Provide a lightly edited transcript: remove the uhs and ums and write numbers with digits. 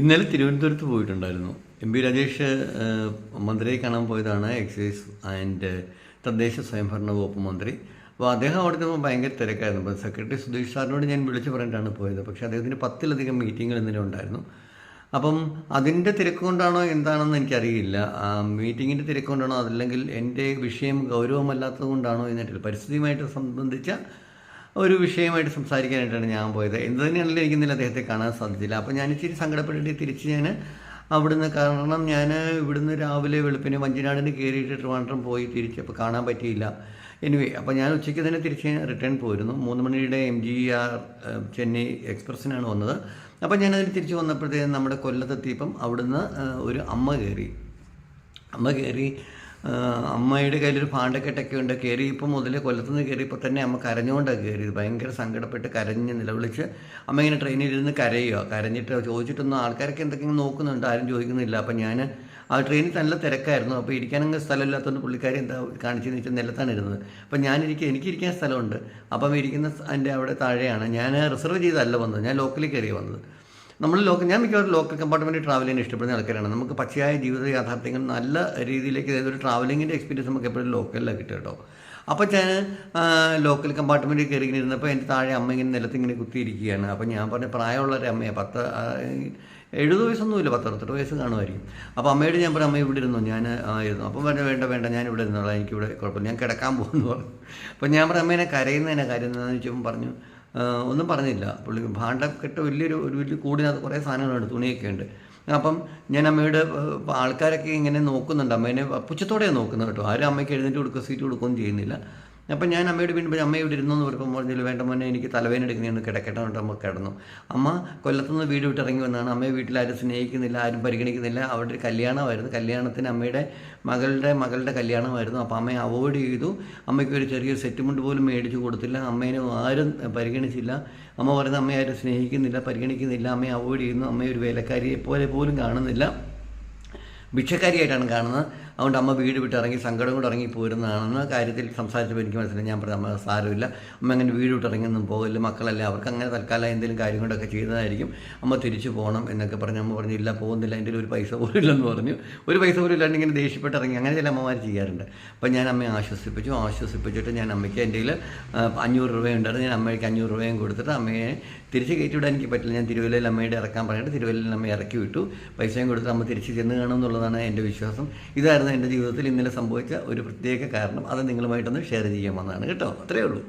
ഇന്നലെ തിരുവനന്തപുരത്ത് പോയിട്ടുണ്ടായിരുന്നു. എം പി രാജേഷ് മന്ത്രിയെ കാണാൻ പോയതാണ്, എക്സൈസ് ആൻഡ് തദ്ദേശ സ്വയംഭരണ വകുപ്പ് മന്ത്രി. അപ്പോൾ അദ്ദേഹം അവിടെ നിന്ന് ഭയങ്കര തിരക്കായിരുന്നു. അപ്പോൾ സെക്രട്ടറി സുധീഷ് സാറിനോട് ഞാൻ വിളിച്ചു പറഞ്ഞിട്ടാണ് പോയത്. പക്ഷേ അദ്ദേഹത്തിന് 10-ലധികം മീറ്റിങ്ങുകൾ ഇന്നലെ ഉണ്ടായിരുന്നു. അപ്പം അതിൻ്റെ തിരക്ക് കൊണ്ടാണോ എന്താണെന്ന് എനിക്കറിയില്ല. മീറ്റിങ്ങിൻ്റെ തിരക്ക് കൊണ്ടാണോ അതല്ലെങ്കിൽ എൻ്റെ വിഷയം ഗൗരവമല്ലാത്തത് കൊണ്ടാണോ എന്നിട്ടില്ല. പരിസ്ഥിതിയുമായിട്ട് സംബന്ധിച്ച ഒരു വിഷയമായിട്ട് സംസാരിക്കാനായിട്ടാണ് ഞാൻ പോയത്. എന്ത് തന്നെയാണെങ്കിലും എനിക്ക് ഇന്നലെ അദ്ദേഹത്തെ കാണാൻ സാധിച്ചില്ല. അപ്പോൾ ഞാൻ ഇച്ചിരി സങ്കടപ്പെട്ടിട്ട് തിരിച്ച് ഞാൻ അവിടുന്ന്, കാരണം ഞാൻ ഇവിടുന്ന് രാവിലെ വെളുപ്പിന് വഞ്ചിനാടിന് കയറിയിട്ട് ട്രിവാൻഡ്രം പോയി തിരിച്ചപ്പോൾ കാണാൻ പറ്റിയില്ല. എനിവേ, അപ്പോൾ ഞാൻ ഉച്ചയ്ക്ക് തന്നെ തിരിച്ച് റിട്ടേൺ പോയിരുന്നു. 3 മണിയുടെ MGR ചെന്നൈ എക്സ്പ്രസ്സിനാണ് വന്നത്. അപ്പോൾ ഞാനതിന് തിരിച്ച് വന്നപ്പോഴത്തേക്കും നമ്മുടെ കൊല്ലത്തെത്തിയപ്പം അവിടുന്ന് ഒരു അമ്മ കയറി. അമ്മയുടെ കയ്യിലൊരു ഭാണ്ഡക്കെട്ടൊക്കെ ഉണ്ട്. കയറിയപ്പോൾ മുതൽ കൊല്ലത്തുനിന്ന് കയറിയപ്പോൾ തന്നെ അമ്മ കരഞ്ഞുകൊണ്ടാണ് കയറിയത്. ഭയങ്കര സങ്കടപ്പെട്ട് കരഞ്ഞ് നിലവിളിച്ച് അമ്മ ഇങ്ങനെ ട്രെയിനിലിരുന്ന് കരഞ്ഞിട്ട് ചോദിച്ചിട്ടൊന്നും ആൾക്കാരൊക്കെ എന്തൊക്കെയും നോക്കുന്നുണ്ട്, ആരും ചോദിക്കുന്നില്ല. അപ്പം ഞാൻ ആ ട്രെയിനിൽ നല്ല തിരക്കായിരുന്നു. അപ്പോൾ ഇരിക്കാനങ്ങ് സ്ഥലമില്ലാത്തതുകൊണ്ട് പുള്ളിക്കാരി എന്താ കാണിച്ചതെന്ന് വെച്ചാൽ നിലത്താണ് ഇരുന്നത്. അപ്പം എനിക്കിരിക്കാൻ സ്ഥലമുണ്ട്. അപ്പം ഇരിക്കുന്ന എൻ്റെ അവിടെ താഴെയാണ്. ഞാൻ റിസർവ് ചെയ്തല്ല വന്നത്, ഞാൻ ലോക്കലിൽ കയറി വന്നത്. ഞാൻ മിക്കവാറും ലോക്കൽ കമ്പാർട്ട്മെൻറ്റിൽ ട്രാവൽ ചെയ്യാൻ ഇഷ്ടപ്പെടുന്ന ആൾക്കാരാണ്. നമുക്ക് പച്ചയായ ജീവിത യാഥാർത്ഥ്യങ്ങൾ നല്ല രീതിയിലേക്ക്, അതായത് ഒരു ട്രാവലിങ്ങിൻ്റെ എക്സ്പീരിയൻസ് നമുക്ക് എപ്പോഴും ലോക്കലിലാണ് കിട്ടുക കേട്ടോ. അപ്പോൾ ഞാൻ ലോക്കൽ കമ്പാർട്ട്മെൻറ്റിൽ കയറി ഇരുന്നപ്പോൾ എൻ്റെ താഴെ അമ്മ ഇങ്ങനെ നിലത്തിങ്ങനെ കുത്തിയിരിക്കുകയാണ്. അപ്പോൾ ഞാൻ പറഞ്ഞ പ്രായമുള്ളൊരു അമ്മയാണ്, 70 വയസ്സൊന്നുമില്ല, 68 വയസ്സ് കാണുമായിരിക്കും. അപ്പോൾ അമ്മയോട് ഞാൻ പറഞ്ഞു, അമ്മ ഇവിടെ ഇരുന്നു. ഞാൻ ഇരുന്നു. അപ്പം വേണ്ട ഞാൻ ഇവിടെ ഇരുന്നോളാം, എനിക്കിവിടെ കുഴപ്പമില്ല, ഞാൻ കിടക്കാൻ പോകുമെന്ന് പറഞ്ഞു. അപ്പോൾ ഞാൻ പറഞ്ഞു, അമ്മേനെ കരയുന്നതിനെ കാര്യം എന്താണെന്ന് ചോദിച്ചപ്പോൾ പറഞ്ഞു, ഒന്നും പറഞ്ഞില്ല. പുള്ളി ഭാണ്ഡക്കെട്ട് വലിയ കൂടിനകത്ത് കുറേ സാധനങ്ങളുണ്ട്, തുണിയൊക്കെ ഉണ്ട്. അപ്പം ഞാൻ അമ്മയോട്, ആൾക്കാരൊക്കെ ഇങ്ങനെ നോക്കുന്നുണ്ട്, അമ്മേനെ പുച്ഛത്തോടെയാണ് നോക്കുന്നത് കേട്ടോ. ആരും അമ്മയ്ക്ക് എഴുന്നേറ്റ് കൊടുക്കുക, സീറ്റ് കൊടുക്കുകയൊന്നും ചെയ്യുന്നില്ല. അപ്പം ഞാൻ അമ്മയോട് വീണ്ടും അമ്മ ഇവിടെ ഇരുന്നു എന്ന് പറഞ്ഞപ്പോൾ പറഞ്ഞില്ല, വേണ്ട മോനെ, എനിക്ക് തലവേദന എടുക്കുന്നതാണ്, കിടക്കട്ടെ എന്നിട്ട് അമ്മ കിടന്നു. അമ്മ കൊല്ലത്തുനിന്ന് വീട് വിട്ട് ഇറങ്ങി വന്നതാണ്. അമ്മയെ വീട്ടിൽ ആരും സ്നേഹിക്കുന്നില്ല, ആരും പരിഗണിക്കുന്നില്ല. അവിടെ ഒരു കല്യാണമായിരുന്നു. കല്യാണത്തിന് അമ്മയുടെ മകളുടെ കല്യാണമായിരുന്നു. അപ്പോൾ അമ്മയെ അവോയ്ഡ് ചെയ്തു. അമ്മയ്ക്ക് ഒരു ചെറിയൊരു സെറ്റുമുണ്ട് പോലും മേടിച്ചു കൊടുത്തില്ല. അമ്മേനെ ആരും പരിഗണിച്ചില്ല. അമ്മ പറയുന്നത് അമ്മയെ ആരും സ്നേഹിക്കുന്നില്ല, പരിഗണിക്കുന്നില്ല, അമ്മയെ അവോയ്ഡ് ചെയ്യുന്നു. അമ്മയെ ഒരു വേലക്കാരിയെ പോലെ പോലും കാണുന്നില്ല, ഭിക്ഷക്കാരിയായിട്ടാണ് കാണുന്നത്. അതുകൊണ്ട് അമ്മ വീട് വിട്ട് ഇറങ്ങി സങ്കടം കൂടെ ഇറങ്ങി പോരുന്നതാണെന്ന കാര്യത്തിൽ സംസാരിച്ചപ്പോൾ എനിക്ക് മനസ്സിലായി. ഞാൻ പറഞ്ഞു, അമ്മ സാരമില്ല, അമ്മ അങ്ങനെ വീട് വിട്ട് ഇറങ്ങിയൊന്നും പോകില്ല, മക്കളല്ലേ, അവർക്ക് അങ്ങനെ തൽക്കാലം എന്തെങ്കിലും കാര്യം കൊണ്ടൊക്കെ ചെയ്തതായിരിക്കും, അമ്മ തിരിച്ചു പോകണം എന്നൊക്കെ പറഞ്ഞ് അമ്മ പറഞ്ഞു, ഇല്ല പോകുന്നില്ല, എൻ്റെ ഒരു പൈസ പോലും ഇല്ലെന്ന് പറഞ്ഞു. ഒരു പൈസ പോലും ഇല്ലാണ്ട് ഇങ്ങനെ ദേഷ്യപ്പെട്ട് ഇറങ്ങി. അങ്ങനെ ചില അമ്മമാർ ചെയ്യാറുണ്ട്. അപ്പം ഞാൻ അമ്മയെ ആശ്വസിപ്പിച്ചിട്ട് ഞാൻ അമ്മയ്ക്ക് എൻ്റെ കയ്യിൽ 500 രൂപയുണ്ടായിരുന്നു. ഞാൻ അമ്മയ്ക്ക് 500 രൂപയും കൊടുത്തിട്ട് അമ്മയെ തിരിച്ച് കയറ്റിവിടാൻ എനിക്ക് പറ്റില്ല. ഞാൻ തിരുവല്ലയിൽ അമ്മയുടെ ഇറക്കാൻ പറഞ്ഞിട്ട് തിരുവല്ലയിൽ അമ്മ ഇറക്കി വിട്ടു. പൈസയും കൊടുത്തിട്ട് അമ്മ തിരിച്ച് ചെന്ന് കാണുമെന്നുള്ളതാണ് എൻ്റെ വിശ്വാസം. ഇതായിരുന്നു എൻ്റെ ജീവിതത്തിൽ ഇന്നലെ സംഭവിച്ച ഒരു പ്രത്യേക കാരണം. അത് നിങ്ങളുമായിട്ടൊന്ന് ഷെയർ ചെയ്യാൻ വന്നതാണ് കേട്ടോ. അത്രയേ ഉള്ളൂ.